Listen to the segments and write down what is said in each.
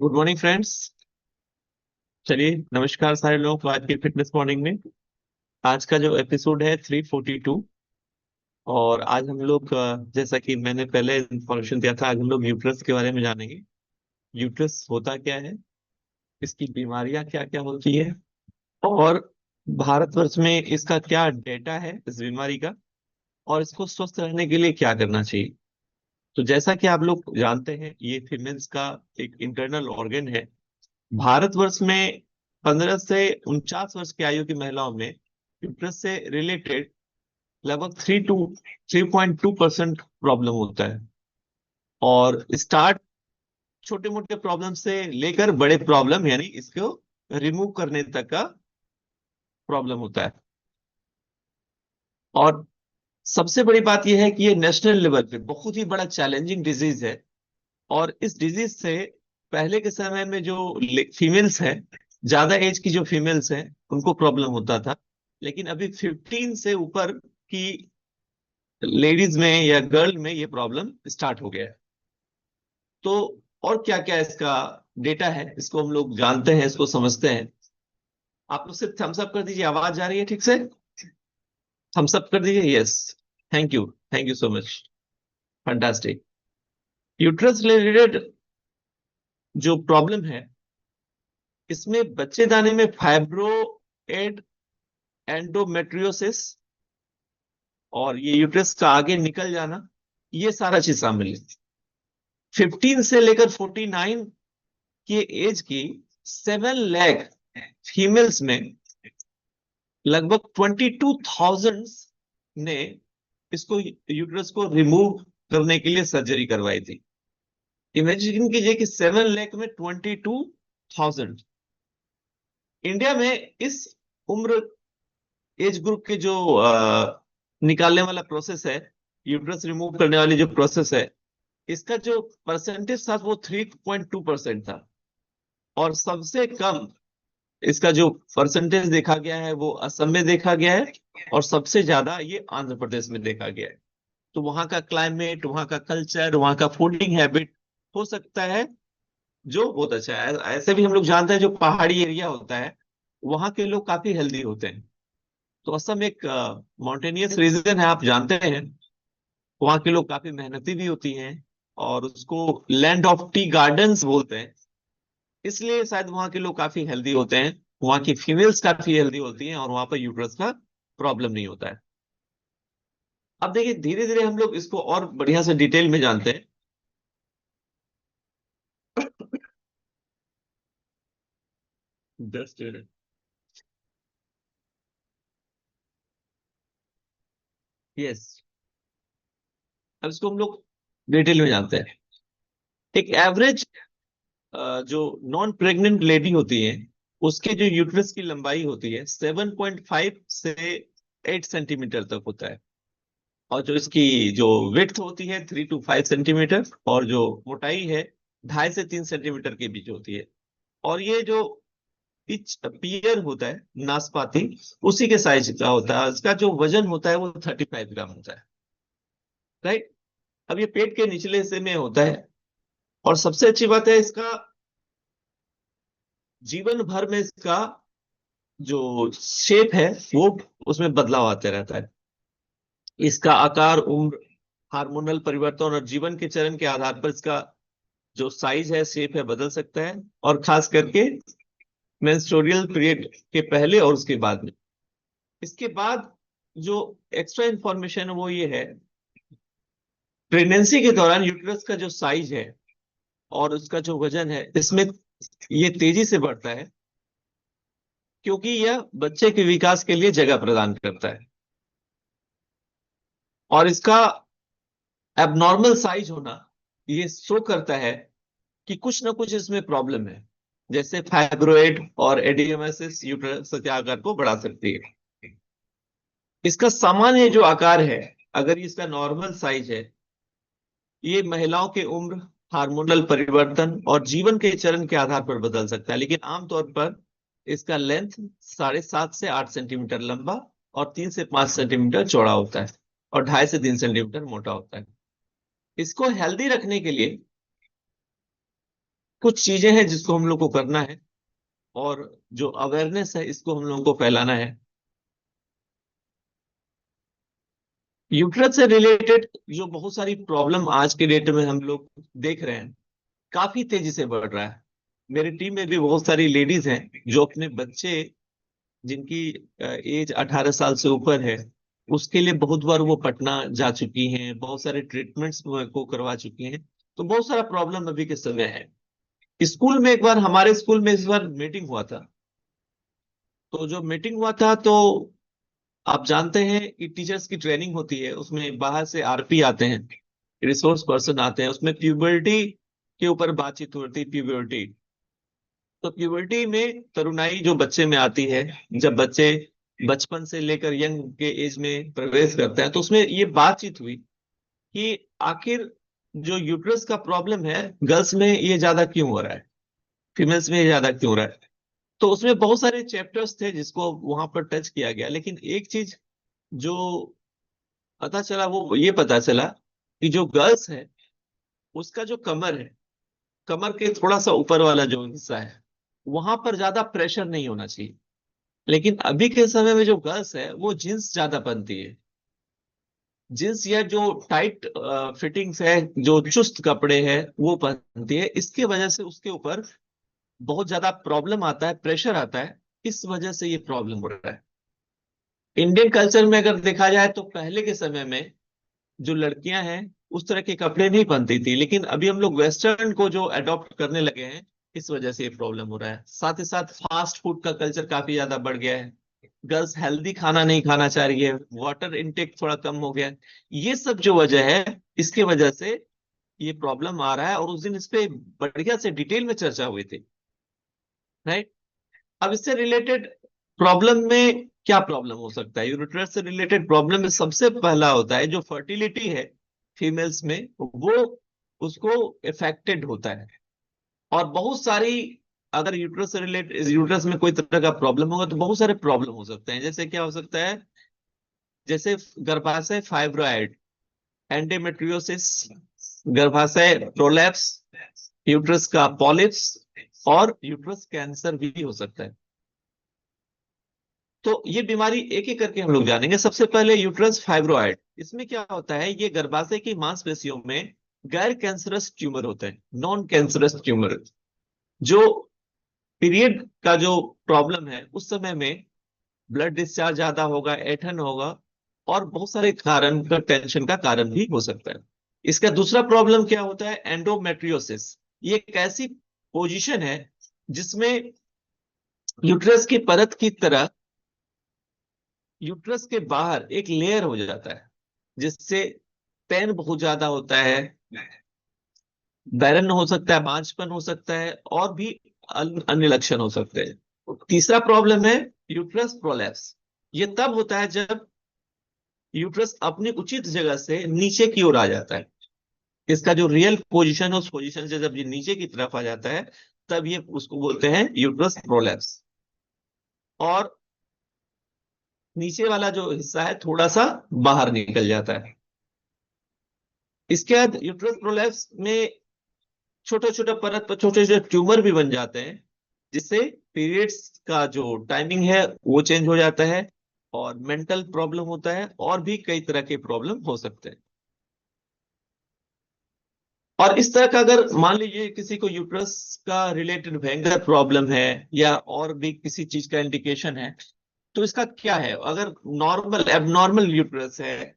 Good morning friends. चलिए नमस्कार सारे लोगों को आज की फिटनेस मॉर्निंग में। आज का जो एपिसोड है 342। और आज हम लोग जैसा कि मैंने पहले इंफॉर्मेशन दिया था, आज हम लोग यूट्रस के बारे में जानेंगे। यूट्रस होता क्या है, इसकी बीमारियां क्या क्या होती है, और भारतवर्ष में इसका क्या डेटा है इस बीमारी का, और इसको स्वस्थ रहने के लिए क्या करना चाहिए। तो जैसा कि आप लोग जानते हैं, ये फीमेल्स का एक इंटरनल ऑर्गन है। भारतवर्ष में 15 से 49 वर्ष की आयु की महिलाओं में यूट्रस से रिलेटेड लगभग 3 to 3.2% प्रॉब्लम होता है। और स्टार्ट छोटे मोटे प्रॉब्लम से लेकर बड़े प्रॉब्लम, यानी इसको रिमूव करने तक का प्रॉब्लम होता है। और सबसे बड़ी बात यह है कि ये नेशनल लेवल पे बहुत ही बड़ा चैलेंजिंग डिजीज है। और इस डिजीज से पहले के समय में जो फीमेल्स हैं, ज्यादा एज की जो फीमेल्स हैं, उनको प्रॉब्लम होता था। लेकिन अभी 15 से ऊपर की लेडीज में या गर्ल में ये प्रॉब्लम स्टार्ट हो गया है। तो और क्या क्या इसका डेटा है, इसको हम लोग जानते हैं, इसको समझते हैं। आप लोग सिर्फ थम्स अप कर दीजिए, आवाज जा रही है ठीक से? थम्स अप कर दीजिए, yes. Thank you, thank you so much. Fantastic. Uterus related जो प्रॉब्लम है, इसमें बच्चेदानी में फाइब्रो एड एंडोमेट्रियोसिस और ये यूट्रस का आगे निकल जाना, ये सारा चीज शामिल है। 15 से लेकर 49 के एज की 7 लाख फीमेल्स में लगभग 22,000 ने इसको यूट्रस को रिमूव करने के लिए सर्जरी करवाई थी। इमेजिन कीजिए कि 7 लाख में 22,000। इंडिया में इस उम्र एज ग्रुप के जो निकालने वाला प्रोसेस है, यूट्रस रिमूव करने वाली जो प्रोसेस है, इसका जो परसेंटेज था वो 3.2% था। और सबसे कम इसका जो परसेंटेज देखा गया है वो असम में देखा गया है, और सबसे ज्यादा ये आंध्र प्रदेश में देखा गया है। तो वहां का क्लाइमेट, वहां का कल्चर, वहां का फूडिंग हैबिट हो सकता है जो बहुत अच्छा है। ऐसे भी हम लोग जानते हैं जो पहाड़ी एरिया होता है, वहां के लोग काफी हेल्दी होते हैं। तो असम एक माउंटेनियस रीजन है, आप जानते हैं। वहाँ के लोग काफी मेहनती भी होती हैं, और उसको लैंड ऑफ टी गार्डन्स बोलते हैं। इसलिए शायद वहाँ के लोग काफी हेल्दी होते हैं, वहाँ की फीमेल्स काफी हेल्दी होती हैं, और वहाँ पर यूट्रस का प्रॉब्लम नहीं होता है। अब देखिए, धीरे धीरे हम लोग इसको और बढ़िया से डिटेल में जानते हैं। Just yes. अब इसको हम लोग डिटेल में जानते हैं। एक एवरेज जो नॉन प्रेग्नेंट लेडी होती है, उसके जो यूट्रस की लंबाई होती है 7.5 से 8 सेंटीमीटर तक होता है। और जो इसकी जो विड्थ होती है 3 to 5 सेंटीमीटर, और जो मोटाई है 2.5 से 3 सेंटीमीटर के बीच होती है। और ये जो पिच पियर होता है, नाशपाती, उसी के साइज का होता है। इसका जो वजन होता है वो 35 ग्राम होता है। राइट। अब ये पेट के निचले हिस्से में होता है। और सबसे अच्छी बात है, इसका जीवन भर में इसका जो शेप है वो उसमें बदलाव आते रहता है। इसका आकार, उम्र, हार्मोनल परिवर्तन और जीवन के चरण के आधार पर इसका जो साइज है, शेप है, बदल सकता है। और खास करके मेंस्ट्रुअल पीरियड के पहले और उसके बाद में। इसके बाद जो एक्स्ट्रा इंफॉर्मेशन है वो ये है, प्रेगनेंसी के दौरान यूट्रस का जो साइज है और उसका जो वजन है, इसमें ये तेजी से बढ़ता है, क्योंकि यह बच्चे के विकास के लिए जगह प्रदान करता है। और इसका एबनॉर्मल साइज होना ये शो करता है कि कुछ ना कुछ इसमें प्रॉब्लम है। जैसे फाइब्रोइड और एडियमेसिस यूट्रस के आकार को बढ़ा सकती है। इसका सामान्य जो आकार है, अगर इसका नॉर्मल साइज है, ये महिलाओं के उम्र, हार्मोनल परिवर्तन और जीवन के चरण के आधार पर बदल सकता है। लेकिन आमतौर पर इसका लेंथ 7.5 से 8 सेंटीमीटर लंबा और 3 से 5 सेंटीमीटर चौड़ा होता है, और 2.5 से 3 सेंटीमीटर मोटा होता है। इसको हेल्दी रखने के लिए कुछ चीजें हैं जिसको हम लोग को करना है, और जो अवेयरनेस है इसको हम लोगों को फैलाना है। यूट्रस से रिलेटेड जो बहुत सारी प्रॉब्लम आज के डेट में हम लोग देख रहे हैं, काफी तेजी से बढ़ रहा है। मेरी टीम में भी बहुत सारी लेडीज हैं जो अपने बच्चे, जिनकी एज 18 साल से ऊपर है, उसके लिए बहुत बार वो पटना जा चुकी हैं, बहुत सारे ट्रीटमेंट्स को करवा चुकी हैं। तो बहुत सारा प्रॉब्लम अभी के समय है। स्कूल में एक बार, हमारे स्कूल में इस बार मीटिंग हुआ था। तो जो मीटिंग हुआ था, तो आप जानते हैं कि टीचर्स की ट्रेनिंग होती है, उसमें बाहर से आरपी आते हैं, रिसोर्स पर्सन आते हैं, उसमें प्यूबर्टी के ऊपर बातचीत होती है। प्यूबर्टी, तो प्यूबर्टी में तरुणाई जो बच्चे में आती है, जब बच्चे बचपन से लेकर यंग के एज में प्रवेश करते हैं, तो उसमें ये बातचीत हुई कि आखिर जो यूट्रस का प्रॉब्लम है, गर्ल्स में ये ज्यादा क्यों हो रहा है, फीमेल्स में ये ज्यादा क्यों हो रहा है। तो उसमें बहुत सारे चैप्टर्स थे जिसको वहां पर टच किया गया, लेकिन एक चीज जो पता चला, वो ये पता चला कि जो गर्ल्स है, उसका जो कमर है, कमर के थोड़ा सा ऊपर वाला जो हिस्सा है, वहां पर ज्यादा प्रेशर नहीं होना चाहिए। लेकिन अभी के समय में जो गर्ल्स है, वो जींस ज्यादा पहनती है। जींस या जो टाइट फिटिंग्स है, जो चुस्त कपड़े हैं, वो पहनती है। इसके वजह से उसके ऊपर बहुत ज्यादा प्रॉब्लम आता है, प्रेशर आता है। इस वजह से ये प्रॉब्लम हो रहा है। इंडियन कल्चर में अगर देखा जाए, तो पहले के समय में जो लड़कियां हैं, उस तरह के कपड़े नहीं पहनती थी, लेकिन अभी हम लोग वेस्टर्न को जो अडॉप्ट करने लगे हैं, इस वजह से ये प्रॉब्लम हो रहा है। साथ ही साथ फास्ट फूड का कल्चर काफी ज्यादा बढ़ गया है। गर्ल्स हेल्दी खाना नहीं खाना चाह रही है, वाटर इनटेक थोड़ा कम हो गया है। ये सब जो वजह है, इसके वजह से ये प्रॉब्लम आ रहा है। और उस दिन इस पे बढ़िया से डिटेल में चर्चा हुई थी, राइट। अब इससे रिलेटेड प्रॉब्लम में क्या प्रॉब्लम हो सकता है? यूरिट्रस से रिलेटेड प्रॉब्लम में सबसे पहला होता है जो फर्टिलिटी है फीमेल्स में, वो उसको इफेक्टेड होता है। और बहुत सारी, अगर यूट्रस से रिलेटेड, यूट्रस में कोई तरह का प्रॉब्लम होगा, तो बहुत सारे प्रॉब्लम हो सकते हैं। जैसे क्या हो सकता है? जैसे गर्भाशय फाइब्रॉइड, एंडोमेट्रियोसिस, गर्भाशय प्रोलैप्स, यूट्रस का पॉलिप्स, और यूट्रस कैंसर भी हो सकता है। तो ये बीमारी एक एक करके हम लोग जानेंगे। सबसे पहले यूट्रस फाइब्रॉइड। इसमें क्या होता है? ये गर्भाशय की मांसपेशियों में गैर कैंसरस ट्यूमर होते हैं, नॉन कैंसरस ट्यूमर, जो पीरियड का जो प्रॉब्लम है, उस समय में ब्लड डिस्चार्ज ज्यादा होगा, ऐठन होगा, और बहुत सारे कारण का, टेंशन का कारण भी हो सकता है। इसका दूसरा प्रॉब्लम क्या होता है? एंडोमेट्रियोसिस। ये एक ऐसी पोजीशन है जिसमें यूट्रस की परत की तरह यूट्रस के बाहर एक लेयर हो जाता है, जिससे पेन बहुत ज्यादा होता है, बैरन हो सकता है, बांझपन हो सकता है, और भी अन्य लक्षण हो सकते हैं। तीसरा प्रॉब्लम है यूट्रस प्रोलैप्स। ये तब होता है जब यूट्रस अपनी उचित जगह से नीचे की ओर आ जाता है। इसका जो रियल पोजीशन है, उस पोजीशन से जब ये नीचे की तरफ आ जाता है, तब ये उसको बोलते हैं यूट्रस प्रोलैप्स। और नीचे वाला जो हिस्सा है, थोड़ा सा बाहर निकल जाता है। इसके बाद यूट्रस प्रोलैप्स में छोटे छोटे परत पर छोटे छोटे ट्यूमर भी बन जाते हैं, जिससे पीरियड्स का जो टाइमिंग है, वो चेंज हो जाता है, और मेंटल प्रॉब्लम होता है, और भी कई तरह के प्रॉब्लम हो सकते हैं। और इस तरह का, अगर मान लीजिए किसी को यूट्रस का रिलेटेड भयंकर प्रॉब्लम है, या और भी किसी चीज का इंडिकेशन है, तो इसका क्या है? अगर नॉर्मल एबनॉर्मल यूट्रस है,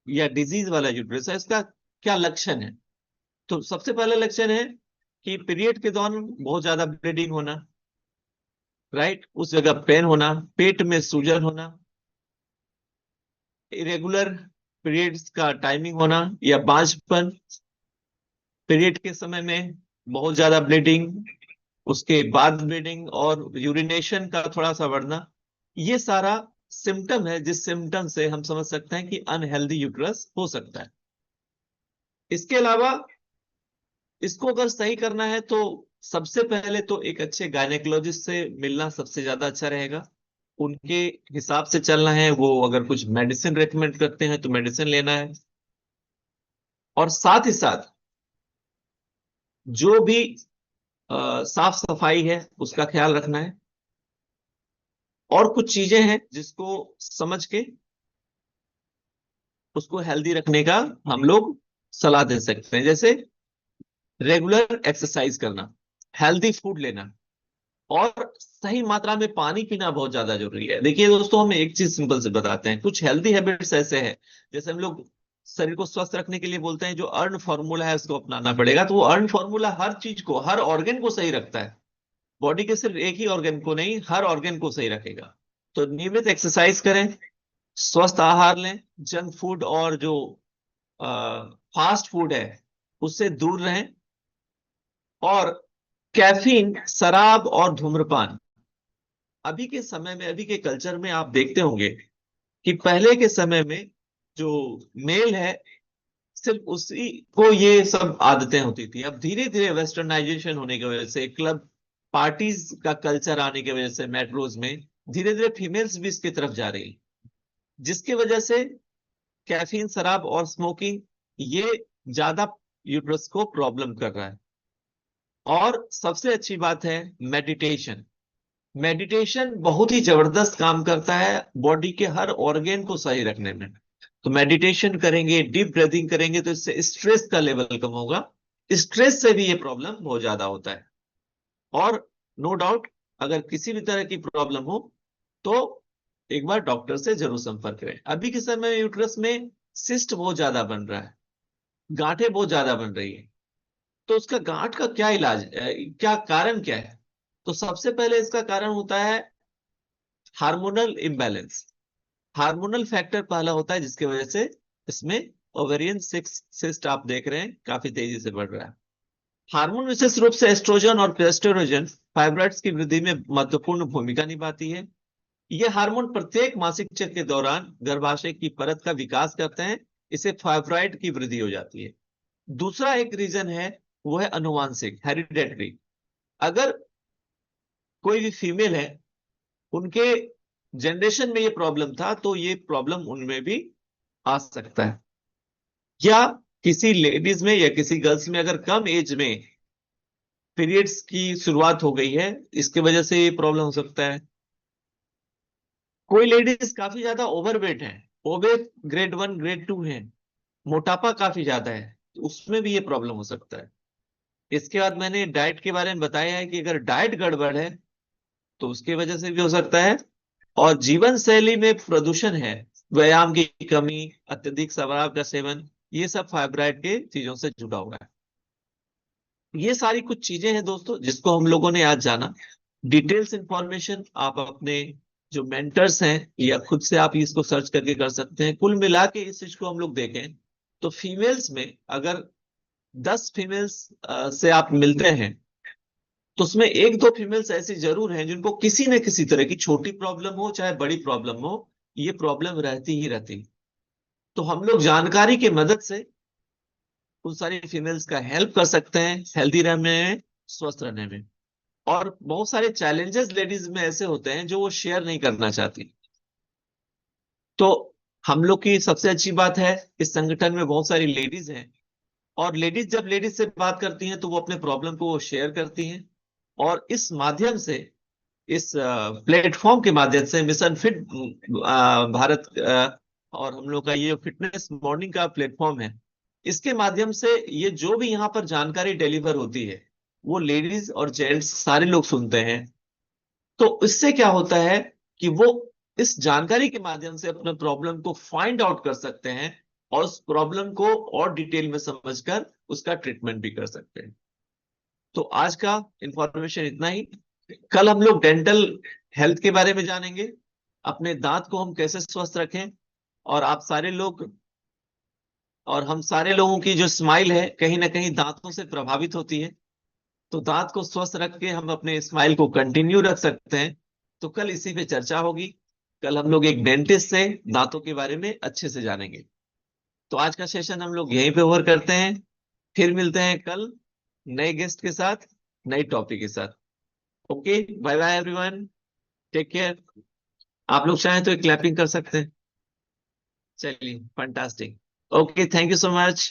या डिजीज वाला यूट्रस है, इसका क्या लक्षण है? तो सबसे पहला लक्षण है कि पीरियड के दौरान बहुत ज्यादा ब्लीडिंग होना, राइट, उस जगह पेन होना, पेट में सूजन होना, इरेगुलर पीरियड्स का टाइमिंग होना, या बांझपन, पीरियड के समय में बहुत ज्यादा ब्लीडिंग, उसके बाद ब्लीडिंग, और यूरिनेशन का थोड़ा सा बढ़ना। ये सारा सिम्टम है, जिस सिम्टम से हम समझ सकते हैं कि अनहेल्दी यूट्रस हो सकता है। इसके अलावा इसको अगर सही करना है, तो सबसे पहले तो एक अच्छे गायनेकोलॉजिस्ट से मिलना सबसे ज्यादा अच्छा रहेगा। उनके हिसाब से चलना है। वो अगर कुछ मेडिसिन रेकमेंड करते हैं, तो मेडिसिन लेना है। और साथ ही साथ जो भी साफ सफाई है उसका ख्याल रखना है, और कुछ चीजें हैं जिसको समझ के उसको हेल्दी रखने का हम लोग सलाह दे सकते हैं, जैसे रेगुलर एक्सरसाइज करना, हेल्दी फूड लेना, और सही मात्रा में पानी पीना बहुत ज्यादा जरूरी है। देखिए दोस्तों, हम एक चीज सिंपल से बताते हैं, कुछ हेल्दी हैबिट्स ऐसे हैं, जैसे हम लोग शरीर को स्वस्थ रखने के लिए बोलते हैं जो अर्न फॉर्मूला है उसको अपनाना पड़ेगा, तो वो अर्न फॉर्मूला हर चीज को, हर ऑर्गन को सही रखता है, बॉडी के सिर्फ एक ही ऑर्गन को नहीं, हर ऑर्गन को सही रखेगा। तो नियमित एक्सरसाइज करें, स्वस्थ आहार लें, जंक फूड और जो फास्ट फूड है उससे दूर रहें, और कैफीन, शराब और धूम्रपान, अभी के समय में, अभी के कल्चर में आप देखते होंगे कि पहले के समय में जो मेल है सिर्फ उसी को ये सब आदतें होती थी। अब धीरे धीरे वेस्टर्नाइजेशन होने की वजह से, क्लब पार्टीज का कल्चर आने की वजह से मेट्रोज में धीरे धीरे फीमेल्स भी इसकी तरफ जा रही, जिसकी वजह से कैफीन, शराब और स्मोकिंग ये ज्यादा यूट्रस को प्रॉब्लम कर रहा है। और सबसे अच्छी बात है मेडिटेशन। मेडिटेशन बहुत ही जबरदस्त काम करता है बॉडी के हर ऑर्गेन को सही रखने में। तो मेडिटेशन करेंगे, डीप ब्रीथिंग करेंगे, तो इससे स्ट्रेस का लेवल कम होगा। स्ट्रेस से भी ये प्रॉब्लम बहुत ज्यादा होता है। और नो डाउट, अगर किसी भी तरह की प्रॉब्लम हो तो एक बार डॉक्टर से जरूर संपर्क करें। अभी के समय में यूट्रस में सिस्ट बहुत ज्यादा बन रहा है, गांठें बहुत ज्यादा बन रही है। तो उसका गांठ का क्या इलाज, क्या कारण क्या है? तो सबसे पहले इसका कारण होता है हार्मोनल इम्बैलेंस। हार्मोनल फैक्टर पहला होता है जिसकी वजह से इसमें ओवेरियन सिस्ट आप देख रहे हैं काफी तेजी से बढ़ रहा है। हार्मोन विशेष रूप से एस्ट्रोजन और प्रोस्टेरोजन फाइब्रॉइड्स की वृद्धि में महत्वपूर्ण भूमिका निभाती है। ये हार्मोन प्रत्येक मासिक चक्र के दौरान गर्भाशय की परत का विकास करते हैं, इससे फाइब्रॉइड की वृद्धि हो जाती है। दूसरा एक रीजन है, वो है अनुवांशिक, हेरिडेटरी। अगर कोई भी फीमेल है, उनके जनरेशन में ये प्रॉब्लम था, तो ये प्रॉब्लम उनमें भी आ सकता है। या किसी लेडीज में या किसी गर्ल्स में अगर कम एज में पीरियड्स की शुरुआत हो गई है, इसके वजह से ये प्रॉब्लम हो सकता है। कोई लेडीज काफी ज्यादा ओवरवेट है, ओबेस ग्रेड 1 ग्रेड 2 है, मोटापा काफी ज्यादा है, तो उसमें भी ये प्रॉब्लम हो सकता है। इसके बाद मैंने डाइट के बारे में बताया है कि अगर डाइट गड़बड़ है तो उसकी वजह से भी हो सकता है। और जीवन शैली में प्रदूषण है, व्यायाम की कमी, अत्यधिक शराब का सेवन, ये सब फाइब्राइड के चीजों से जुड़ा हुआ है। ये सारी कुछ चीजें हैं दोस्तों जिसको हम लोगों ने आज जाना। डिटेल्स इंफॉर्मेशन आप अपने जो मेंटर्स हैं या खुद से आप इसको सर्च करके कर सकते हैं। कुल मिला के इस चीज को हम लोग देखें तो फीमेल्स में अगर 10 फीमेल्स से आप मिलते हैं, तो उसमें एक दो फीमेल्स ऐसी जरूर हैं जिनको किसी न किसी तरह की छोटी प्रॉब्लम हो चाहे बड़ी प्रॉब्लम हो, ये प्रॉब्लम रहती ही रहती। तो हम लोग जानकारी की मदद से उन सारी फीमेल्स का हेल्प कर सकते हैं हेल्दी रहने में, स्वस्थ रहने में। और बहुत सारे चैलेंजेस लेडीज में ऐसे होते हैं जो वो शेयर नहीं करना चाहती। तो हम लोग की सबसे अच्छी बात है, इस संगठन में बहुत सारी लेडीज हैं, और लेडीज जब लेडीज से बात करती हैं तो वो अपने प्रॉब्लम को शेयर करती हैं। और इस माध्यम से, इस प्लेटफॉर्म के माध्यम से, मिशन फिट भारत और हम लोग का ये फिटनेस मॉर्निंग का प्लेटफॉर्म है, इसके माध्यम से ये जो भी यहाँ पर जानकारी डिलीवर होती है वो लेडीज और जेंट्स सारे लोग सुनते हैं। तो इससे क्या होता है कि वो इस जानकारी के माध्यम से अपने प्रॉब्लम को फाइंड आउट कर सकते हैं, और उस प्रॉब्लम को और डिटेल में समझकर उसका ट्रीटमेंट भी कर सकते हैं। तो आज का इंफॉर्मेशन इतना ही। कल हम लोग डेंटल हेल्थ के बारे में जानेंगे, अपने दांत को हम कैसे स्वस्थ रखें। और आप सारे लोग और हम सारे लोगों की जो स्माइल है कहीं ना कहीं दांतों से प्रभावित होती है। तो दांत को स्वस्थ रख के हम अपने स्माइल को कंटिन्यू रख सकते हैं। तो कल इसी पे चर्चा होगी। कल हम लोग एक डेंटिस्ट से दांतों के बारे में अच्छे से जानेंगे। तो आज का सेशन हम लोग यहीं पे ओवर करते हैं। फिर मिलते हैं कल नए गेस्ट के साथ, नई टॉपिक के साथ। Okay, bye bye everyone, take care. आप लोग चाहें तो एक क्लैपिंग कर सकते हैं। चलिए, fantastic. Okay, thank you so much.